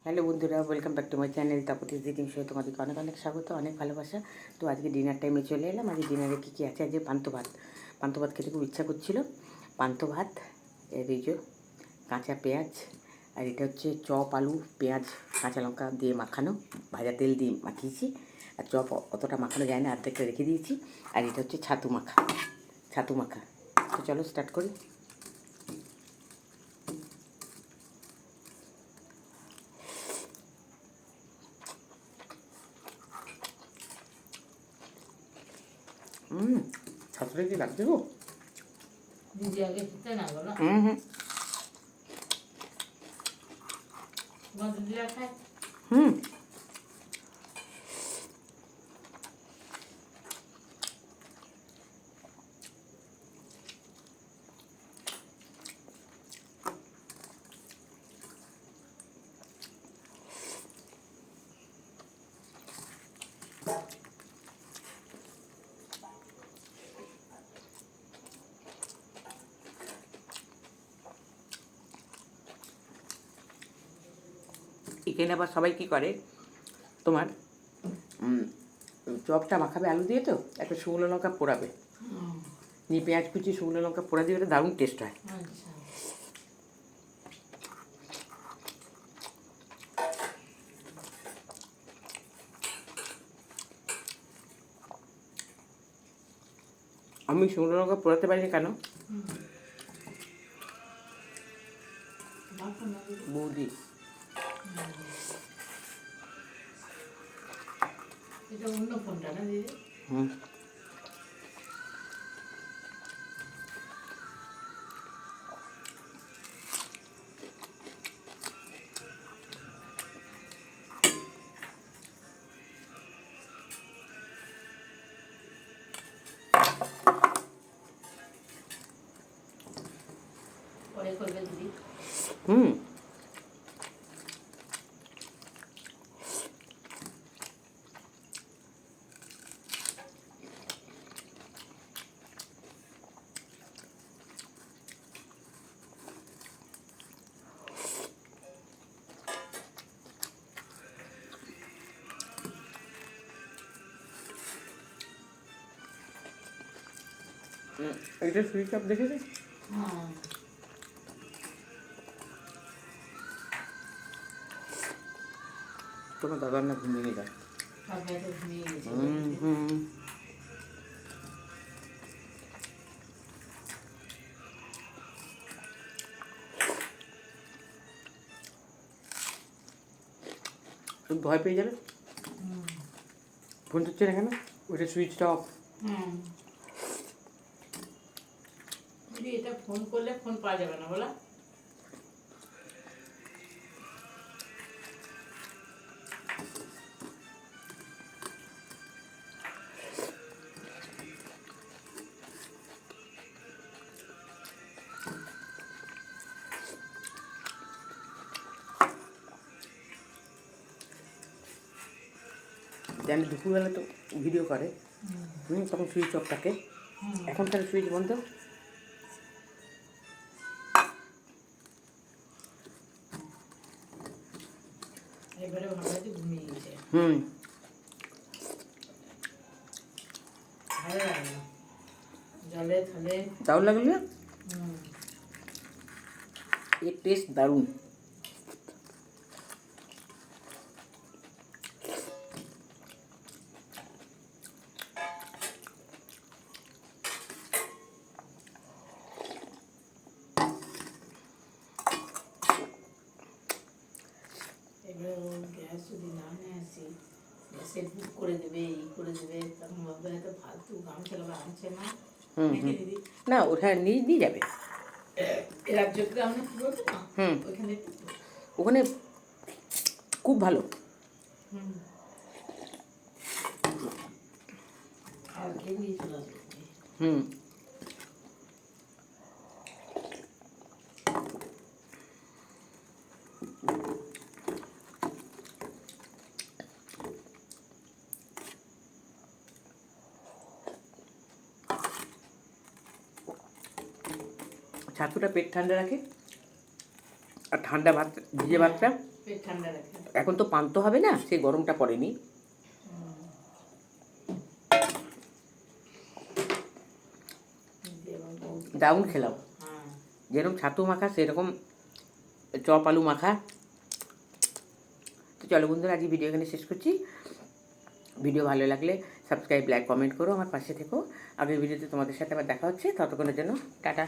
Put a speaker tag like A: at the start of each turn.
A: Hello বন্ধুরা, welcome back to my channel Tapati দিদিম show. তোমাদেরকে অনেক অনেক স্বাগত, অনেক ভালোবাসা। তো আজকে ডিনার টাইমে চলে এলাম। আজকে ডিনারে কী কী আছে? আজকে পান্তা ভাত খেতে খুব ইচ্ছা করছিল। পান্তা ভাত, এর এই যে কাঁচা পেঁয়াজ, আর এটা হচ্ছে চপ, আলু, পেঁয়াজ, কাঁচা লঙ্কা দিয়ে মাখানো, ভাজা তেল দিয়ে মাখিয়েছি। আর চপ অতটা মাখানো যায় না, অর্ধেকটা রেখে দিয়েছি। আর এটা হচ্ছে ছাতু মাখা। তো চলো স্টার্ট করি। ছাতুটা কি লাগছে গো?
B: দিদি আগে খেতে না বলো। তোমার দিদিরা খায়?
A: এখানে আবার সবাই কী করে, তোমার চপটা মাখাবে আলু দিয়ে, তো একটা শুকনো লঙ্কা পোড়াবে, নিয়ে পেঁয়াজ কুচি শুকনো লঙ্কা পোড়া দিয়ে, দারুণ টেস্ট হয়।
B: আচ্ছা,
A: আমি শুকনো লঙ্কা পোড়াতে পারি না কেন? বৌদি
B: এটা অন্য ফোনটা না দিদি? পরে করবে দিদি।
A: হুম এটা সুইচ অফ দেখেছি।
B: হ্যাঁ,
A: তোমার দাদার না ঘুমিয়ে যায়।
B: সবাই তো ঘুমিয়ে গেছে।
A: তুমি ভয় পেয়ে যাবে, ফোন হচ্ছে না কেন, ওইটা সুইচটা অফ।
B: দিদি এটা ফোন করলে ফোন পাওয়া যাবে না বলো?
A: জানি দুপুরবেলা তো ভিডিও করে, তখন সুইচ অফ থাকে। এখন তাহলে সুইচ বন্ধ।
B: এবারে ভাবলাম ঘুমিয়ে গেছে। ভালো লাগে না জলে থলে।
A: দারুণ লাগলো না? এর টেস্ট দারুণ।
B: এবারে ও গ্যাস যদি না নিয়ে আসি, গ্যাসের বুক করে দেবে, করে দেবে, তখন ভাববে হয়তো ফালতু গামছা লাগা আনছে না। নাকি দিদি?
A: না, ওটা নিয়ে যাবে।
B: রাজ্যকে আমরা কি বলবো না, ওইখানে
A: ওখানে খুব ভালো।
B: আর এমনি চলে আসবে।
A: ছাতুটা পেট ঠান্ডা রাখে, আর ঠান্ডা ভাত, ভিজে ভাতটা
B: পেট ঠান্ডা রাখে।
A: এখন তো পান্তো হবে না, সেই গরমটা পড়েনি।
B: দিয়ে আবার বউ-
A: দারুণ খেলাম,
B: হ্যাঁ
A: যেরকম ছাতু মাখা সেরকম চপ আলু মাখা। তো চলো বন্ধুরা, আজকে ভিডিও এখানে শেষ করছি। ভিডিও ভালো লাগলে সাবস্ক্রাইব, লাইক, কমেন্ট করো, আমার পাশে থেকো। আগের ভিডিওতে তোমাদের সাথে আবার দেখা হচ্ছে, ততক্ষণের জন্য টাটা।